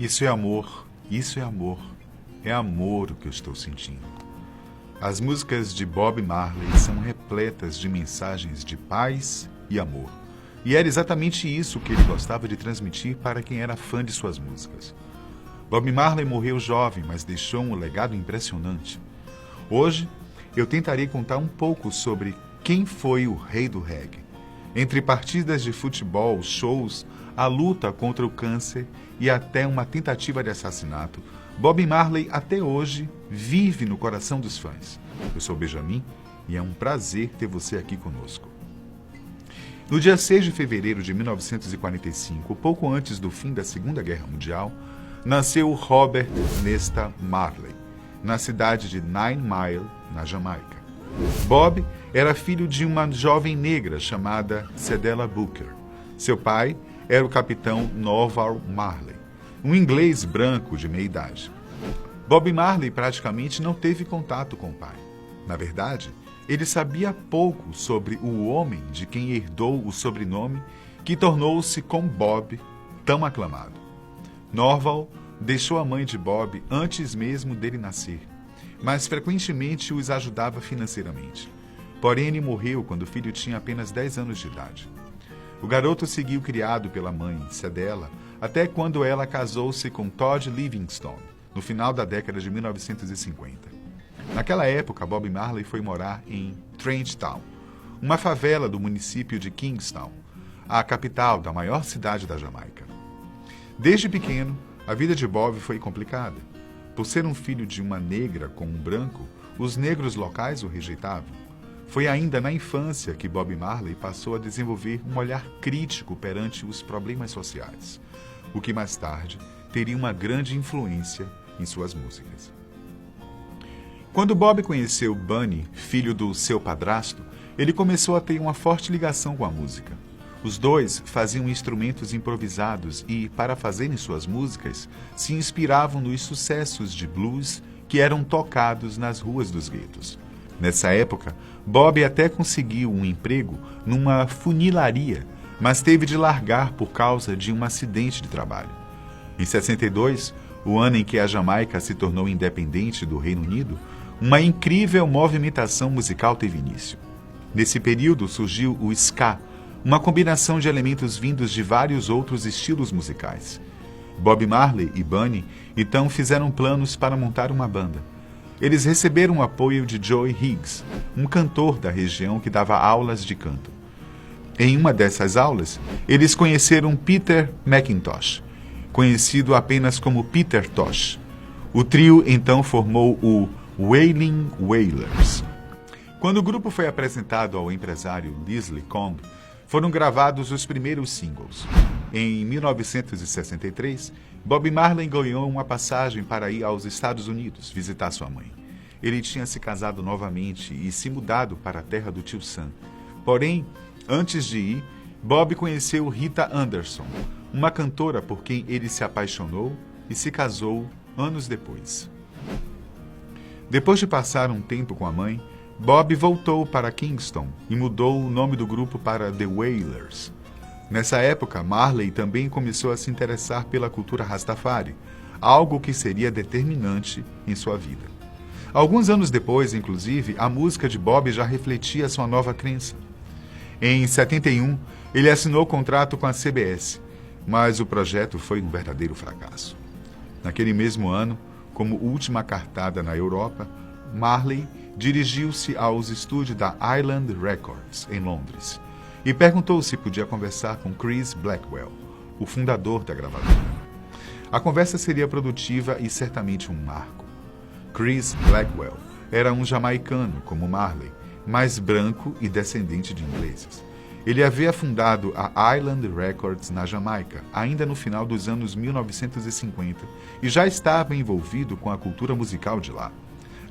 Isso é amor, isso é amor. É amor o que eu estou sentindo. As músicas de Bob Marley são repletas de mensagens de paz e amor. E era exatamente isso que ele gostava de transmitir para quem era fã de suas músicas. Bob Marley morreu jovem, mas deixou um legado impressionante. Hoje, eu tentarei contar um pouco sobre quem foi o rei do reggae. Entre partidas de futebol, shows, a luta contra o câncer e até uma tentativa de assassinato, Bob Marley até hoje vive no coração dos fãs. Eu sou o Benjamin e é um prazer ter você aqui conosco. No dia 6 de fevereiro de 1945, pouco antes do fim da Segunda Guerra Mundial, nasceu Robert Nesta Marley, na cidade de Nine Mile, na Jamaica. Bob era filho de uma jovem negra chamada Cedella Booker. Seu pai era o capitão Norval Marley, um inglês branco de meia idade. Bob Marley praticamente não teve contato com o pai. Na verdade, ele sabia pouco sobre o homem de quem herdou o sobrenome que tornou-se com Bob tão aclamado. Norval deixou a mãe de Bob antes mesmo dele nascer, mas frequentemente os ajudava financeiramente. Porém, ele morreu quando o filho tinha apenas 10 anos de idade. O garoto seguiu criado pela mãe, Cedella, até quando ela casou-se com Todd Livingstone, no final da década de 1950. Naquela época, Bob Marley foi morar em Trench Town, uma favela do município de Kingstown, a capital da maior cidade da Jamaica. Desde pequeno, a vida de Bob foi complicada. Por ser um filho de uma negra com um branco, os negros locais o rejeitavam. Foi ainda na infância que Bob Marley passou a desenvolver um olhar crítico perante os problemas sociais, o que mais tarde teria uma grande influência em suas músicas. Quando Bob conheceu Bunny, filho do seu padrasto, ele começou a ter uma forte ligação com a música. Os dois faziam instrumentos improvisados e, para fazerem suas músicas, se inspiravam nos sucessos de blues que eram tocados nas ruas dos guetos. Nessa época, Bob até conseguiu um emprego numa funilaria, mas teve de largar por causa de um acidente de trabalho. Em 62, o ano em que a Jamaica se tornou independente do Reino Unido, uma incrível movimentação musical teve início. Nesse período surgiu o ska, uma combinação de elementos vindos de vários outros estilos musicais. Bob Marley e Bunny então fizeram planos para montar uma banda. Eles receberam o apoio de Joey Higgs, um cantor da região que dava aulas de canto. Em uma dessas aulas, eles conheceram Peter McIntosh, conhecido apenas como Peter Tosh. O trio então formou o Wailing Wailers. Quando o grupo foi apresentado ao empresário Leslie Combe, foram gravados os primeiros singles. Em 1963, Bob Marley ganhou uma passagem para ir aos Estados Unidos visitar sua mãe. Ele tinha se casado novamente e se mudado para a terra do tio Sam. Porém, antes de ir, Bob conheceu Rita Anderson, uma cantora por quem ele se apaixonou e se casou anos depois. Depois de passar um tempo com a mãe, Bob voltou para Kingston e mudou o nome do grupo para The Wailers. Nessa época, Marley também começou a se interessar pela cultura Rastafari, algo que seria determinante em sua vida. Alguns anos depois, inclusive, a música de Bob já refletia sua nova crença. Em 71, ele assinou contrato com a CBS, mas o projeto foi um verdadeiro fracasso. Naquele mesmo ano, como última cartada na Europa, Marley dirigiu-se aos estúdios da Island Records, em Londres, e perguntou se podia conversar com Chris Blackwell, o fundador da gravadora. A conversa seria produtiva e certamente um marco. Chris Blackwell era um jamaicano como Marley, mas branco e descendente de ingleses. Ele havia fundado a Island Records na Jamaica, ainda no final dos anos 1950, e já estava envolvido com a cultura musical de lá.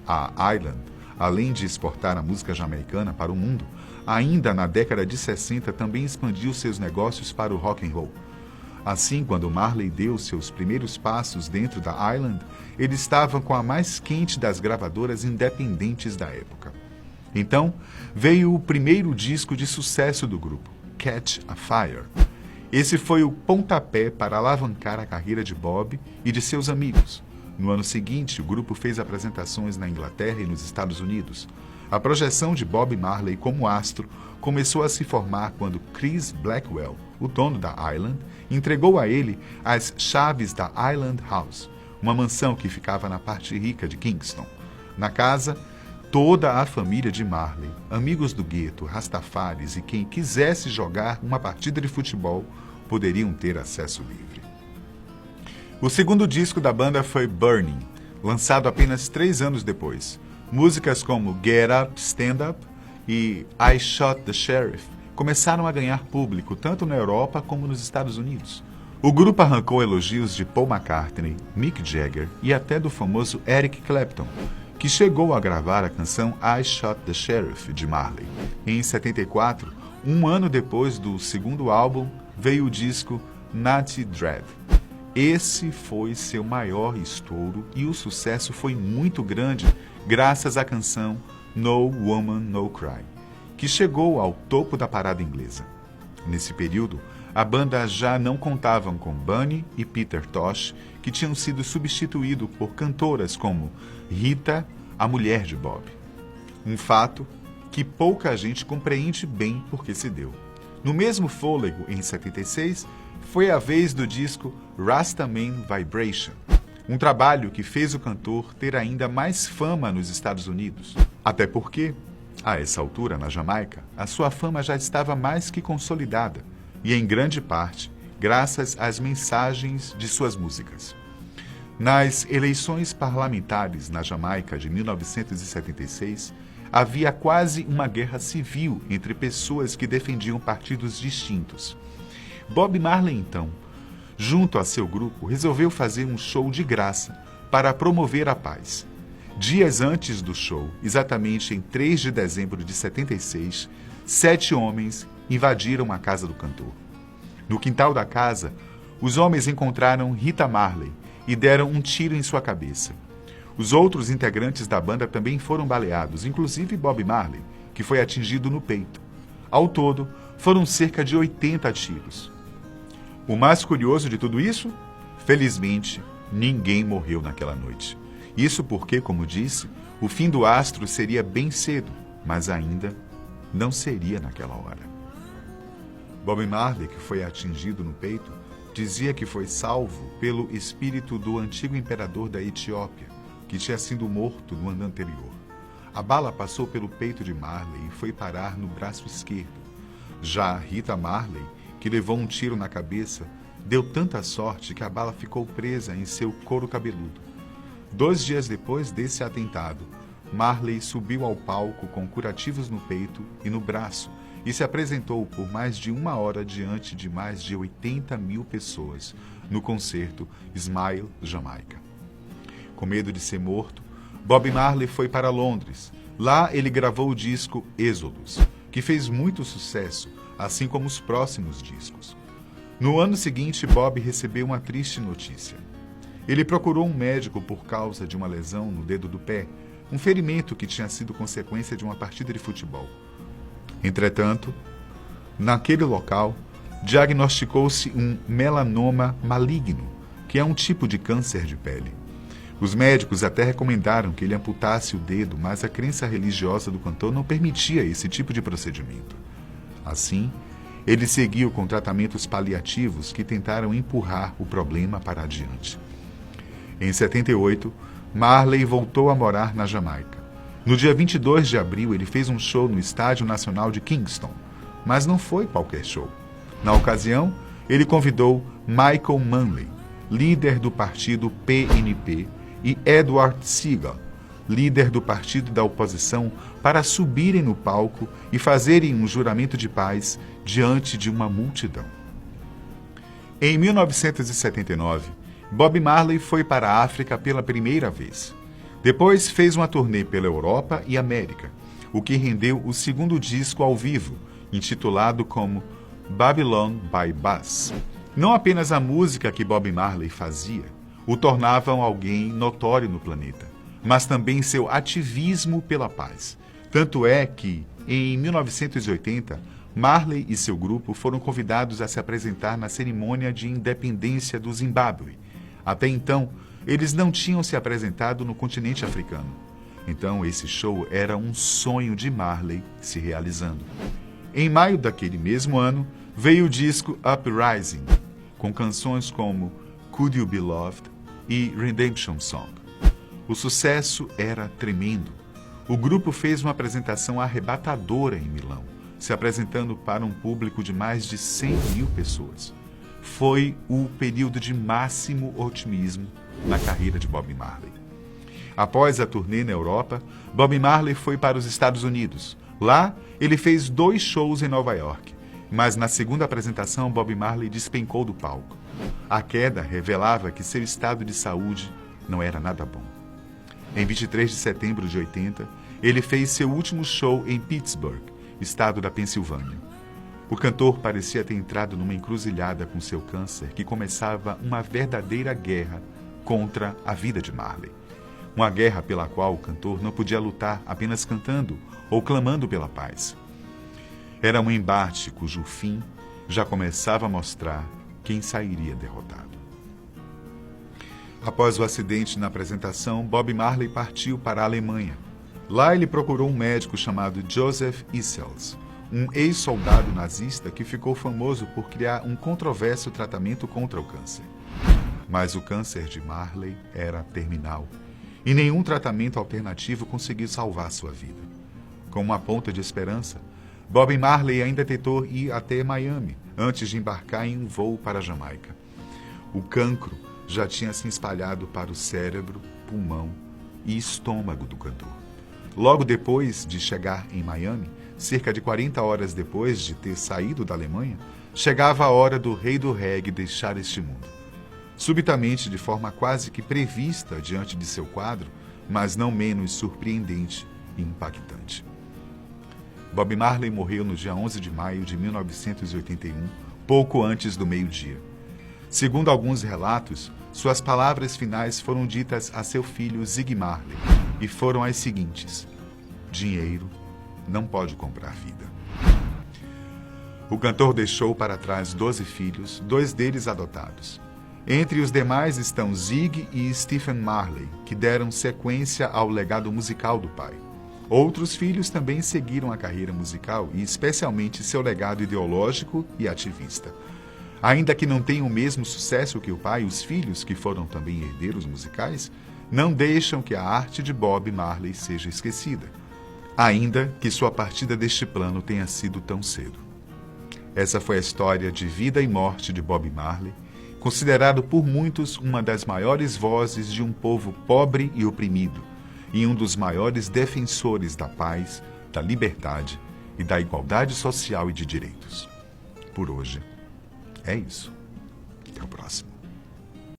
A Island, além de exportar a música jamaicana para o mundo, ainda na década de 60 também expandiu seus negócios para o rock and roll. Assim, quando Marley deu seus primeiros passos dentro da Island, ele estava com a mais quente das gravadoras independentes da época. Então, veio o primeiro disco de sucesso do grupo, Catch a Fire. Esse foi o pontapé para alavancar a carreira de Bob e de seus amigos. No ano seguinte, o grupo fez apresentações na Inglaterra e nos Estados Unidos. A projeção de Bob Marley como astro começou a se formar quando Chris Blackwell, o dono da Island, entregou a ele as chaves da Island House, uma mansão que ficava na parte rica de Kingston. Na casa, toda a família de Marley, amigos do gueto, rastafaris e quem quisesse jogar uma partida de futebol poderiam ter acesso livre. O segundo disco da banda foi Burning, lançado apenas 3 anos depois. Músicas como Get Up, Stand Up e I Shot the Sheriff começaram a ganhar público tanto na Europa como nos Estados Unidos. O grupo arrancou elogios de Paul McCartney, Mick Jagger e até do famoso Eric Clapton, que chegou a gravar a canção I Shot the Sheriff, de Marley. Em 74, um ano depois do segundo álbum, veio o disco Natty Dread. Esse foi seu maior estouro e o sucesso foi muito grande graças à canção No Woman No Cry, que chegou ao topo da parada inglesa. Nesse período, a banda já não contavam com Bunny e Peter Tosh, que tinham sido substituídos por cantoras como Rita, a mulher de Bob. Um fato que pouca gente compreende bem porque se deu. No mesmo fôlego, em 76, foi a vez do disco Rastaman Vibration, um trabalho que fez o cantor ter ainda mais fama nos Estados Unidos. Até porque, a essa altura, na Jamaica, a sua fama já estava mais que consolidada, e em grande parte, graças às mensagens de suas músicas. Nas eleições parlamentares na Jamaica de 1976, havia quase uma guerra civil entre pessoas que defendiam partidos distintos. Bob Marley, então, junto a seu grupo, resolveu fazer um show de graça para promover a paz. Dias antes do show, exatamente em 3 de dezembro de 76, 7 homens invadiram a casa do cantor. No quintal da casa, os homens encontraram Rita Marley e deram um tiro em sua cabeça. Os outros integrantes da banda também foram baleados, inclusive Bob Marley, que foi atingido no peito. Ao todo, foram cerca de 80 tiros. O mais curioso de tudo isso? Felizmente, ninguém morreu naquela noite. Isso porque, como disse, o fim do astro seria bem cedo, mas ainda não seria naquela hora. Bob Marley, que foi atingido no peito, dizia que foi salvo pelo espírito do antigo imperador da Etiópia, que tinha sido morto no ano anterior. A bala passou pelo peito de Marley e foi parar no braço esquerdo. Já Rita Marley, que levou um tiro na cabeça, deu tanta sorte que a bala ficou presa em seu couro cabeludo. 2 dias depois desse atentado, Marley subiu ao palco com curativos no peito e no braço e se apresentou por mais de 1 hora diante de mais de 80 mil pessoas no concerto Smile Jamaica. Com medo de ser morto, Bob Marley foi para Londres. Lá ele gravou o disco Exodus, que fez muito sucesso, assim como os próximos discos. No ano seguinte, Bob recebeu uma triste notícia. Ele procurou um médico por causa de uma lesão no dedo do pé, um ferimento que tinha sido consequência de uma partida de futebol. Entretanto, naquele local, diagnosticou-se um melanoma maligno, que é um tipo de câncer de pele. Os médicos até recomendaram que ele amputasse o dedo, mas a crença religiosa do cantor não permitia esse tipo de procedimento. Assim, ele seguiu com tratamentos paliativos que tentaram empurrar o problema para adiante. Em 78, Marley voltou a morar na Jamaica. No dia 22 de abril, ele fez um show no Estádio Nacional de Kingston, mas não foi qualquer show. Na ocasião, ele convidou Michael Manley, líder do partido PNP, e Edward Seagal, líder do partido da oposição, para subirem no palco e fazerem um juramento de paz diante de uma multidão. Em 1979, Bob Marley foi para a África pela primeira vez. Depois fez uma turnê pela Europa e América, o que rendeu o segundo disco ao vivo, intitulado como Babylon by Bus. Não apenas a música que Bob Marley fazia o tornavam alguém notório no planeta, mas também seu ativismo pela paz. Tanto é que, em 1980, Marley e seu grupo foram convidados a se apresentar na cerimônia de independência do Zimbábue. Até então, eles não tinham se apresentado no continente africano. Então, esse show era um sonho de Marley se realizando. Em maio daquele mesmo ano, veio o disco Uprising, com canções como Could You Be Loved e Redemption Song. O sucesso era tremendo. O grupo fez uma apresentação arrebatadora em Milão, se apresentando para um público de mais de 100 mil pessoas. Foi o período de máximo otimismo na carreira de Bob Marley. Após a turnê na Europa, Bob Marley foi para os Estados Unidos. Lá, ele fez 2 shows em Nova York, mas na segunda apresentação, Bob Marley despencou do palco. A queda revelava que seu estado de saúde não era nada bom. Em 23 de setembro de 80, ele fez seu último show em Pittsburgh, estado da Pensilvânia. O cantor parecia ter entrado numa encruzilhada com seu câncer que começava uma verdadeira guerra contra a vida de Marley. Uma guerra pela qual o cantor não podia lutar apenas cantando ou clamando pela paz. Era um embate cujo fim já começava a mostrar quem sairia derrotado. Após o acidente na apresentação, Bob Marley partiu para a Alemanha. Lá ele procurou um médico chamado Joseph Issels, um ex-soldado nazista que ficou famoso por criar um controverso tratamento contra o câncer. Mas o câncer de Marley era terminal e nenhum tratamento alternativo conseguiu salvar sua vida. Com uma ponta de esperança, Bob Marley ainda tentou ir até Miami antes de embarcar em um voo para a Jamaica. O cancro já tinha se espalhado para o cérebro, pulmão e estômago do cantor. Logo depois de chegar em Miami, cerca de 40 horas depois de ter saído da Alemanha, chegava a hora do rei do reggae deixar este mundo. Subitamente, de forma quase que prevista diante de seu quadro, mas não menos surpreendente e impactante. Bob Marley morreu no dia 11 de maio de 1981, pouco antes do meio-dia. Segundo alguns relatos, suas palavras finais foram ditas a seu filho Ziggy Marley e foram as seguintes: dinheiro não pode comprar vida. O cantor deixou para trás 12 filhos, 2 deles adotados. Entre os demais estão Ziggy e Stephen Marley, que deram sequência ao legado musical do pai. Outros filhos também seguiram a carreira musical e especialmente seu legado ideológico e ativista. Ainda que não tenham o mesmo sucesso que o pai, os filhos, que foram também herdeiros musicais, não deixam que a arte de Bob Marley seja esquecida, ainda que sua partida deste plano tenha sido tão cedo. Essa foi a história de vida e morte de Bob Marley, considerado por muitos uma das maiores vozes de um povo pobre e oprimido, e um dos maiores defensores da paz, da liberdade e da igualdade social e de direitos. Por hoje, é isso. Até o próximo.